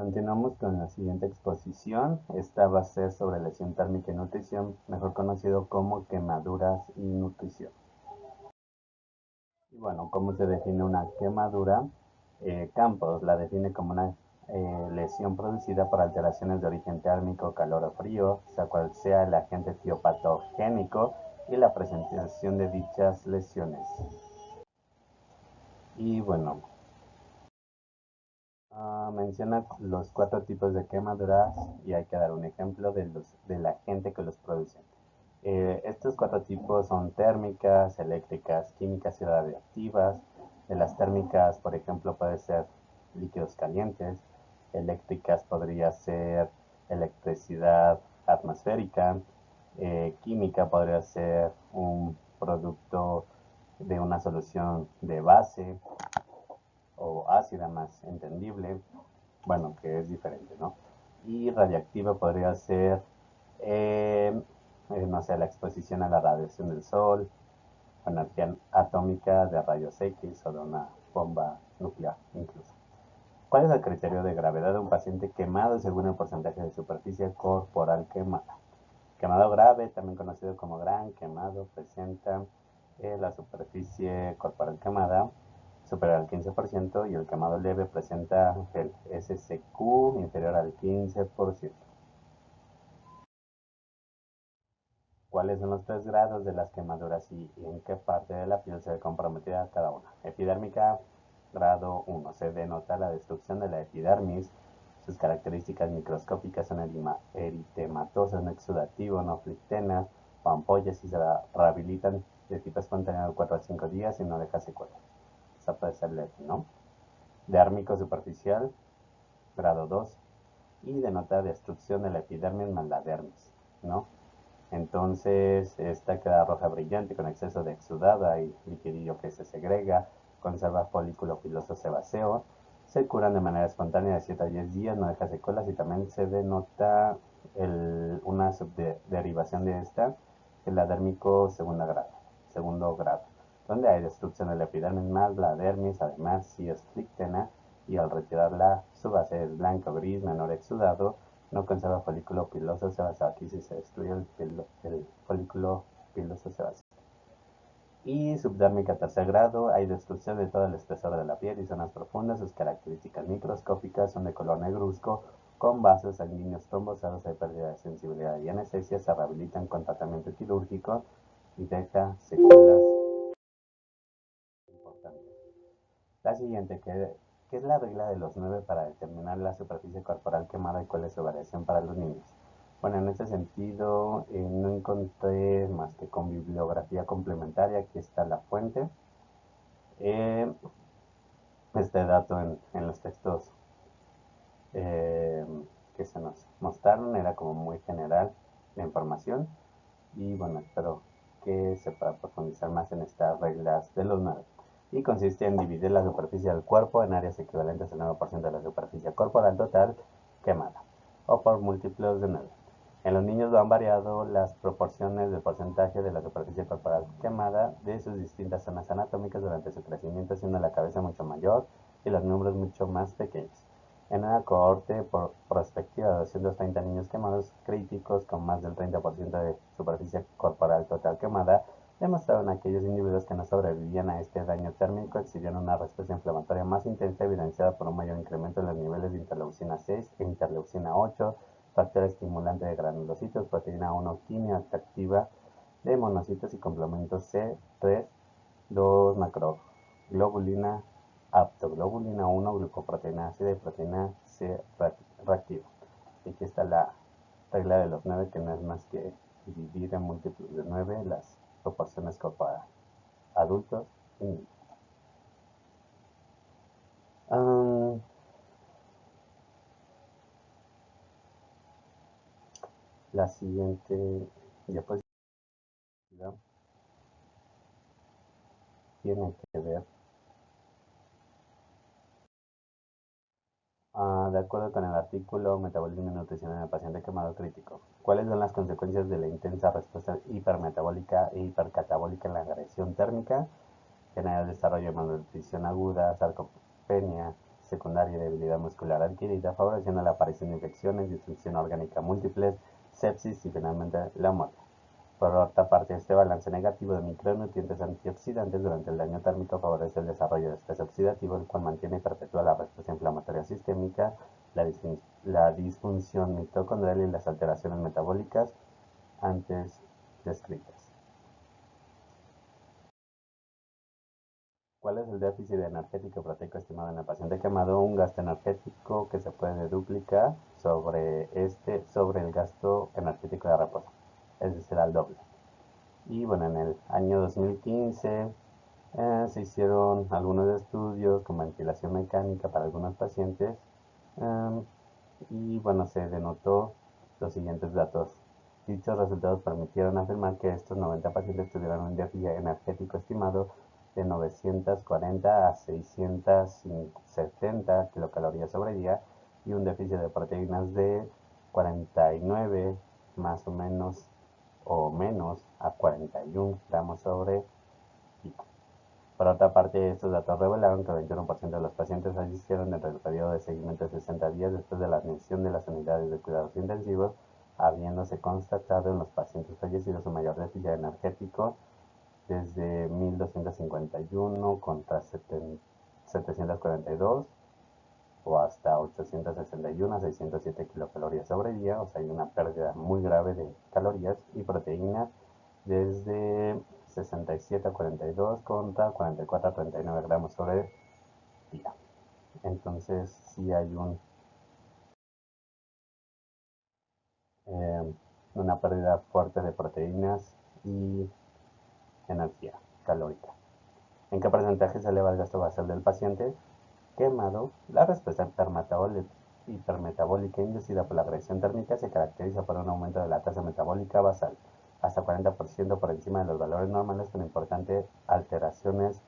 Continuamos con la siguiente exposición. Esta va a ser sobre lesión térmica y nutrición, mejor conocido como quemaduras y nutrición. Y bueno, ¿cómo se define una quemadura? Campos la define como una lesión producida por alteraciones de origen térmico, calor o frío, sea cual sea el agente tiopatogénico y la presentación de dichas lesiones. Y bueno, menciona los 4 tipos de quemaduras y hay que dar un ejemplo del agente que los produce. Estos 4 tipos son térmicas, eléctricas, químicas y radiactivas. De las térmicas, por ejemplo, puede ser líquidos calientes. Eléctricas podría ser electricidad atmosférica. Química podría ser un producto de una solución de base o ácida más entendible, bueno, que es diferente, ¿no? Y radiactiva podría ser, no sé, la exposición a la radiación del sol, o energía atómica de rayos X o de una bomba nuclear incluso. ¿Cuál es el criterio de gravedad de un paciente quemado según el porcentaje de superficie corporal quemada? Quemado grave, también conocido como gran quemado, presenta la superficie corporal quemada superior al 15% y el quemado leve presenta el SCQ inferior al 15%. ¿Cuáles son los 3 grados de las quemaduras y en qué parte de la piel se ve comprometida cada una? Epidérmica, grado 1. Se denota la destrucción de la epidermis. Sus características microscópicas son eritematosas, no exudativo, no flictenas o ampollas y se rehabilitan de tipo espontáneo de 4 a 5 días y no deja secuelas. Esa puede ser leve, ¿no? Dérmico superficial, grado 2, y denota destrucción de la epidermis más la dermis, ¿no? Entonces, esta queda roja brillante con exceso de exudado y liquidillo que se segrega, conserva folículo piloso sebáceo, se curan de manera espontánea de 7 a 10 días, no deja secuelas y también se denota una subderivación de esta, que es la dérmico segundo grado, donde hay destrucción de la epidermis más la dermis, además si es flictena y al retirarla su base es blanco gris, menor exudado, no conserva folículo piloso sebáceo. Aquí sí se destruye el folículo piloso sebáceo. Y subdérmica tercer grado, hay destrucción de todo el espesor de la piel y zonas profundas. Sus características microscópicas son de color negruzco, con vasos sanguíneos trombosados, hay pérdida de sensibilidad y anestesia, se rehabilitan con tratamiento quirúrgico y deja secuelas importantes. La siguiente, que es la regla de los 9 para determinar la superficie corporal quemada y cuál es su variación para los niños. Bueno, en ese sentido, no encontré más que con bibliografía complementaria. Aquí está la fuente. Eh, este dato en los textos eh, que se nos mostraron era como muy general la información. Y bueno, espero que se pueda profundizar más en estas reglas de los 9. Y consiste en dividir la superficie del cuerpo en áreas equivalentes al 9% de la superficie corporal total quemada, o por múltiplos de 9. En los niños han variado las proporciones del porcentaje de la superficie corporal quemada de sus distintas zonas anatómicas durante su crecimiento, siendo la cabeza mucho mayor y los miembros mucho más pequeños. En una cohorte prospectiva de 230 niños quemados críticos con más del 30% de superficie corporal total quemada, demostraron aquellos individuos que no sobrevivían a este daño térmico exhibieron una respuesta inflamatoria más intensa evidenciada por un mayor incremento en los niveles de interleucina 6 e interleucina 8, factor estimulante de granulocitos, proteína 1 quimio atractiva de monocitos y complemento C3, 2 macroglobulina, aptoglobulina 1, glucoproteína ácida y proteína C reactiva. Y aquí está la regla de los 9, que no es más que dividir en múltiplos de 9 las proporciones corporales, adultos y niños. La siguiente diapositiva tiene que ver, de acuerdo con el artículo Metabolismo y Nutrición en el paciente quemado crítico, ¿cuáles son las consecuencias de la intensa respuesta hipermetabólica e hipercatabólica en la agresión térmica? Genera el desarrollo de malnutrición aguda, sarcopenia, secundaria y debilidad muscular adquirida, favoreciendo la aparición de infecciones, disfunción orgánica múltiples, sepsis y finalmente la muerte. Por otra parte, este balance negativo de micronutrientes antioxidantes durante el daño térmico favorece el desarrollo de estrés oxidativo, el cual mantiene y perpetúa la respuesta inflamatoria sistémica, la disfunción mitocondrial y las alteraciones metabólicas antes descritas. ¿Cuál es el déficit energético proteico estimado en el paciente quemado? Un gasto energético que se puede duplicar sobre el gasto energético de reposo, es decir, al doble. Y bueno, en el año 2015 se hicieron algunos estudios con ventilación mecánica para algunos pacientes y bueno, se denotó los siguientes datos. Dichos resultados permitieron afirmar que estos 90 pacientes tuvieron un déficit energético estimado de 940 a 670 kilocalorías sobre día y un déficit de proteínas de 49 más o menos a 41 gramos sobre día. Por otra parte, estos datos revelaron que el 21% de los pacientes fallecieron dentro del periodo de seguimiento de 60 días después de la admisión de las unidades de cuidados intensivos, habiéndose constatado en los pacientes fallecidos un mayor déficit energético desde 1251 contra 742 o hasta 861 a 607 kilocalorías sobre día, o sea, hay una pérdida muy grave de calorías y proteínas desde 67 a 42 contra 44 a 39 gramos sobre día. Entonces, sí hay eh, una pérdida fuerte de proteínas y energía calórica. ¿En qué porcentaje se eleva el gasto basal del paciente quemado? La respuesta hipermetabólica inducida por la agresión térmica se caracteriza por un aumento de la tasa metabólica basal, hasta 40% por encima de los valores normales, con importantes alteraciones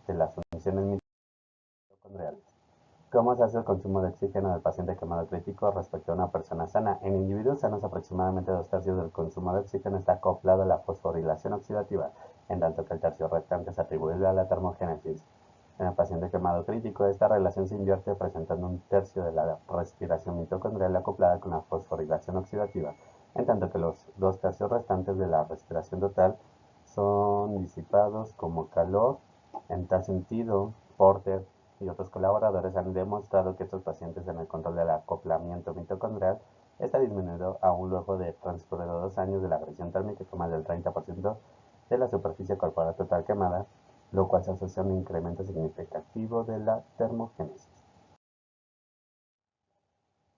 de las funciones mitocondriales. ¿Cómo se hace el consumo de oxígeno del paciente quemado crítico respecto a una persona sana? En individuos sanos, aproximadamente 2/3 del consumo de oxígeno está acoplado a la fosforilación oxidativa, en tanto que el tercio restante es atribuible a la termogénesis. En el paciente quemado crítico, esta relación se invierte, presentando un tercio de la respiración mitocondrial acoplada con la fosforilación oxidativa, en tanto que los 2/3 restantes de la respiración total son disipados como calor. En tal sentido, Porter y otros colaboradores han demostrado que estos pacientes en el control del acoplamiento mitocondrial está disminuido aún luego de transcurridos 2 años de la agresión térmica, con más del 30% de la superficie corporal total quemada, lo cual se asocia a un incremento significativo de la termogénesis.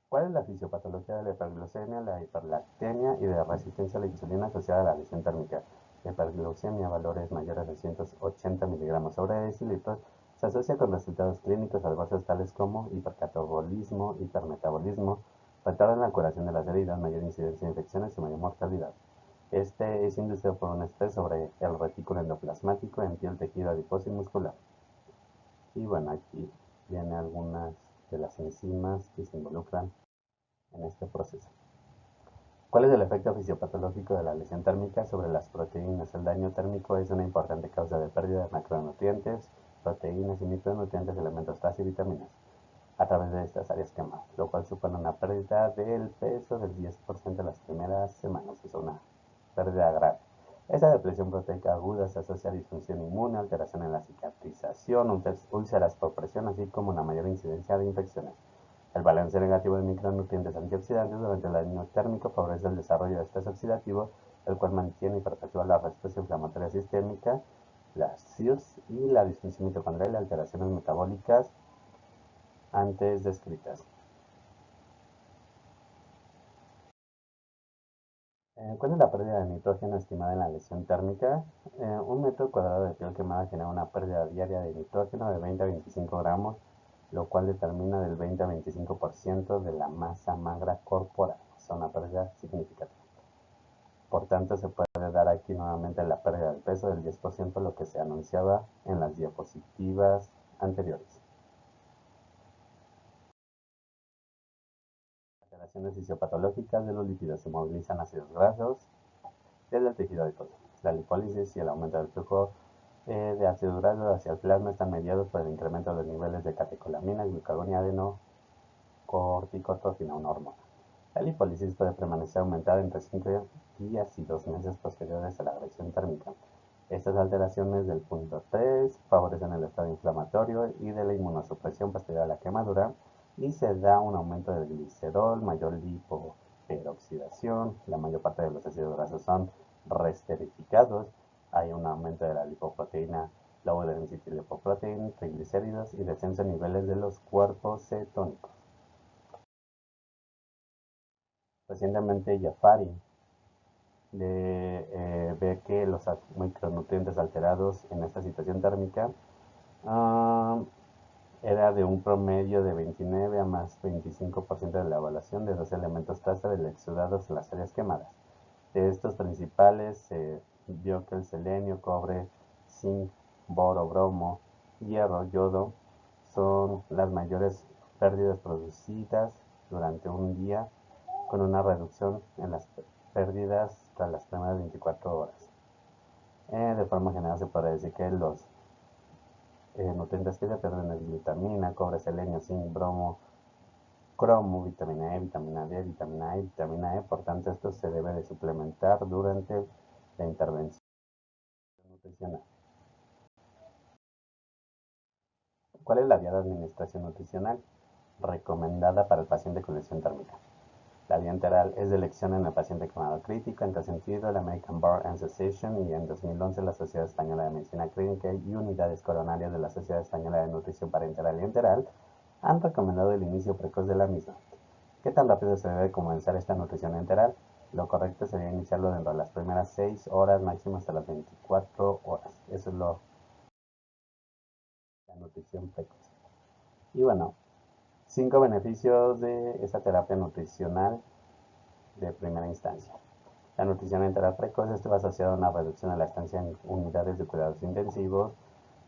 ¿Cuál es la fisiopatología de la hiperglucemia, la hiperlactemia y de resistencia a la insulina asociada a la lesión térmica? La hiperglucemia, valores mayores de 180 miligramos sobre decilitros, se asocia con resultados clínicos adversos tales como hipercatabolismo, hipermetabolismo, retardo en la curación de las heridas, mayor incidencia de infecciones y mayor mortalidad. Este es inducido por un estrés sobre el retículo endoplasmático en piel, tejido adiposo y muscular. Y bueno, aquí vienen algunas de las enzimas que se involucran en este proceso. ¿Cuál es el efecto fisiopatológico de la lesión térmica sobre las proteínas? El daño térmico es una importante causa de pérdida de macronutrientes, proteínas y micronutrientes, elementos traza y vitaminas a través de estas áreas quemadas, lo cual supone una pérdida del peso del 10% en las primeras semanas. Es una pérdida grave. Esta depresión proteica aguda se asocia a disfunción inmune, alteración en la cicatrización, úlceras por presión, así como una mayor incidencia de infecciones. El balance negativo de micronutrientes antioxidantes durante el daño térmico favorece el desarrollo de estrés oxidativo, el cual mantiene y perpetúa la respuesta inflamatoria sistémica, las CIUS y la disfunción mitocondrial y alteraciones metabólicas antes descritas. ¿Cuál es la pérdida de nitrógeno estimada en la lesión térmica? Un metro cuadrado de piel quemada genera una pérdida diaria de nitrógeno de 20 a 25 gramos, lo cual determina del 20 a 25% de la masa magra corporal. Es una pérdida significativa. Por tanto, se puede dar aquí nuevamente la pérdida del peso del 10%, lo que se anunciaba en las diapositivas anteriores. Alteraciones fisiopatológicas de los lípidos: se movilizan ácidos grasos desde el tejido adiposo. La lipólisis y el aumento del flujo de ácido úrico hacia el plasma están mediados por el incremento de los niveles de catecolaminas, glucagón y adenocorticotroficina, una hormona. La lipólisis puede permanecer aumentada entre 5 días y 2 meses posteriores a la agresión térmica. Estas alteraciones del punto 3 favorecen el estado inflamatorio y de la inmunosupresión posterior a la quemadura y se da un aumento del glicerol, mayor lipoperoxidación, la mayor parte de los ácidos grasos son resterificados, hay un aumento de la lipoproteína, low density lipoprotein, triglicéridos y descenso en niveles de los cuerpos cetónicos. Recientemente Jafari ve que los micronutrientes alterados en esta situación térmica era de un promedio de 29 a más 25% de la evaluación de dos elementos traza del exudados en las áreas quemadas. De estos principales se vio que el selenio, cobre, zinc, boro, bromo, hierro, yodo son las mayores pérdidas producidas durante un día, con una reducción en las pérdidas tras las primeras 24 horas. De forma general se puede decir que los nutrientes que se pierden es glutamina, cobre, selenio, zinc, bromo, cromo, vitamina E, vitamina D, vitamina A y vitamina E. Por tanto, esto se debe de suplementar durante la intervención nutricional. ¿Cuál es la vía de administración nutricional recomendada para el paciente con lesión térmica? La vía enteral es de elección en el paciente quemado crítico. En tal sentido, la American Bar Association y en 2011 la Sociedad Española de Medicina Clínica y unidades coronarias de la Sociedad Española de Nutrición Parenteral y Enteral han recomendado el inicio precoz de la misma. ¿Qué tan rápido se debe comenzar esta nutrición enteral? Lo correcto sería iniciarlo dentro de las primeras 6 horas, máximo hasta las 24 horas. Eso es la nutrición precoz. Y bueno, 5 beneficios de esta terapia nutricional de primera instancia. La nutrición enteral precoz estuvo asociada a una reducción de la estancia en unidades de cuidados intensivos.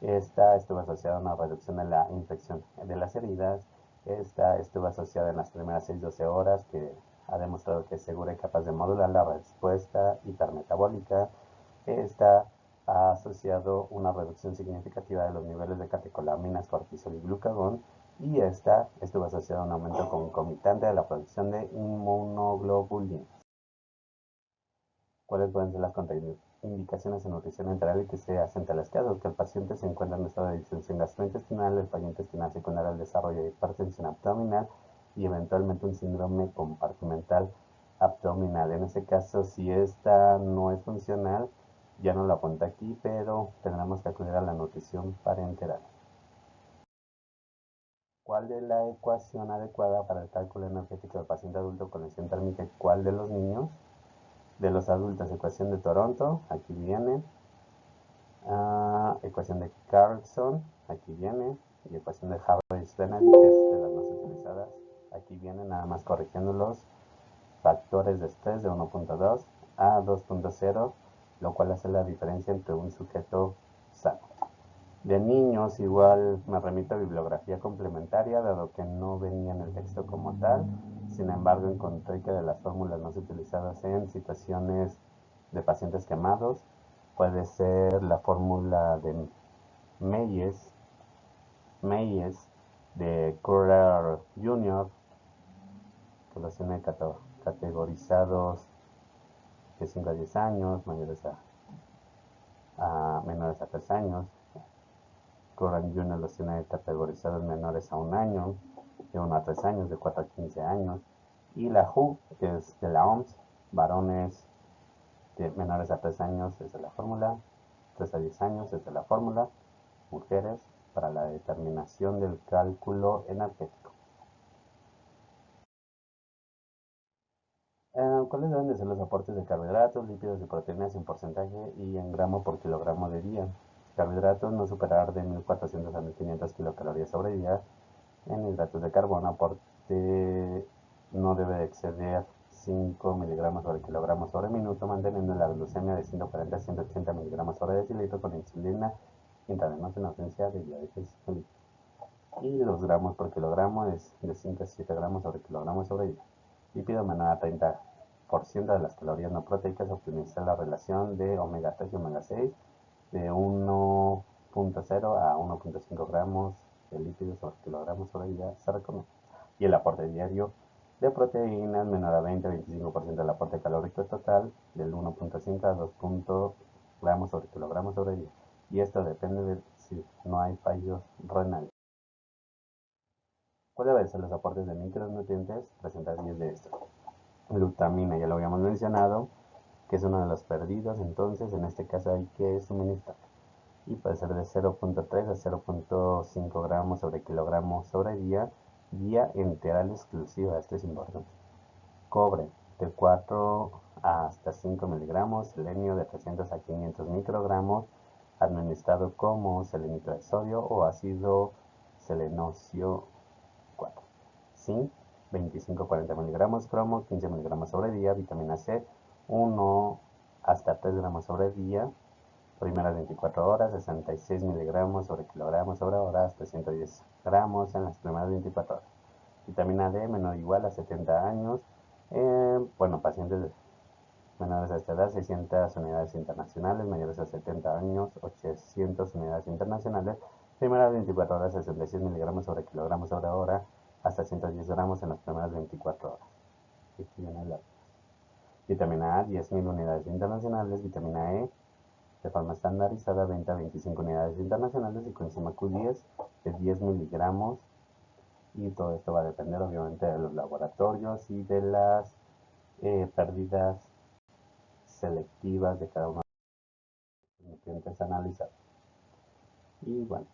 Esta estuvo asociada a una reducción de la infección de las heridas. Esta estuvo asociada en las primeras 6-12 horas, que ha demostrado que es segura y capaz de modular la respuesta hipermetabólica. Esta ha asociado una reducción significativa de los niveles de catecolaminas, cortisol y glucagón. Y esta estuvo asociada a un aumento concomitante de la producción de inmunoglobulinas. ¿Cuáles pueden ser las contraindicaciones en nutrición enteral y que se hacen ante los casos? Que el paciente se encuentra en estado de distensión gastrointestinal, el fallo intestinal secundario al desarrollo de hipertensión abdominal y eventualmente un síndrome compartimental abdominal. En ese caso, si esta no es funcional, ya no lo apunta aquí, pero tendremos que acudir a la nutrición parenteral. ¿Cuál es la ecuación adecuada para el cálculo energético del paciente adulto con lesión térmica y cuál de los niños? De los adultos, ecuación de Toronto, aquí viene. Ecuación de Carlson, aquí viene. Y ecuación de Harris-Benedict, que es de las más utilizadas. Aquí viene, nada más corrigiendo los factores de estrés de 1.2 a 2.0, lo cual hace la diferencia entre un sujeto sano. De niños, igual me remito a bibliografía complementaria, dado que no venía en el texto como tal. Sin embargo, encontré que de las fórmulas más utilizadas en situaciones de pacientes quemados puede ser la fórmula de Meyes, de Currer Jr., que los tiene categorizados de 5 a 10 años, menores a 3 años. Curran Jr. los tiene categorizados menores a 1 año, de 1 a 3 años, de 4 a 15 años. Y la WHO, que es de la OMS, varones de menores a 3 años desde la fórmula, 3 a 10 años desde la fórmula, mujeres para la determinación del cálculo energético. ¿Cuáles deben de ser los aportes de carbohidratos, lípidos y proteínas en porcentaje y en gramo por kilogramo de día? Carbohidratos no superar de 1400 a 1500 kilocalorías sobre día. En hidratos de carbono, aporte no debe exceder 5 miligramos sobre kilogramo sobre minuto, manteniendo la glucemia de 140 a 180 miligramos sobre decilitro con insulina intravenosa en ausencia de diabetes mellitus. Y los gramos por kilogramo es de 5 a 7 gramos sobre kilogramo sobre día. Lípido menor a 30% de las calorías no proteicas, optimizar la relación de omega 3 y omega 6 de 1.0 a 1.5 gramos de lípidos por kilogramos sobre día se recomienda. Y el aporte diario de proteínas menor a 20-25% del aporte calórico total del 1.5 a 2 gramos sobre kilogramos sobre día. Y esto depende de si no hay fallos renales. ¿Cuáles ser los aportes de micronutrientes? Presentar 10 de estos. Glutamina, ya lo habíamos mencionado, que es uno de los perdidos, entonces en este caso hay que suministrar. Y puede ser de 0.3 a 0.5 gramos sobre kilogramo sobre día, vía enteral exclusiva, esto es importante. Cobre, de 4 hasta 5 miligramos, selenio de 300 a 500 microgramos, administrado como selenito de sodio o ácido selenocio 4. Zinc, 25-40 miligramos, cromo, 15 miligramos sobre día, vitamina C, 1 hasta 3 gramos sobre día, primeras 24 horas, 66 miligramos sobre kilogramos sobre hora, hasta 110 gramos en las primeras 24 horas. Vitamina D, menor o igual a 70 años, pacientes menores a esta edad, 600 unidades internacionales, mayores a 70 años, 800 unidades internacionales, primeras 24 horas, 66 miligramos sobre kilogramos sobre hora, hasta 110 gramos en las primeras 24 horas. Aquí viene la vitamina A, 10.000 unidades internacionales, vitamina E, de forma estandarizada, 20 a 25 unidades internacionales y coenzima Q10 de 10 miligramos. Y todo esto va a depender obviamente de los laboratorios y de las pérdidas selectivas de cada uno de los nutrientes analizados. Y bueno,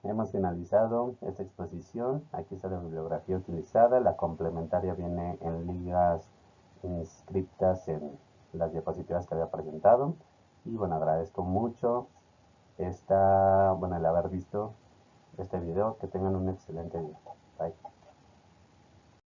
hemos finalizado esta exposición. Aquí está la bibliografía utilizada. La complementaria viene en ligas inscritas en las diapositivas que había presentado. Y bueno, agradezco mucho el haber visto este video. Que tengan un excelente día.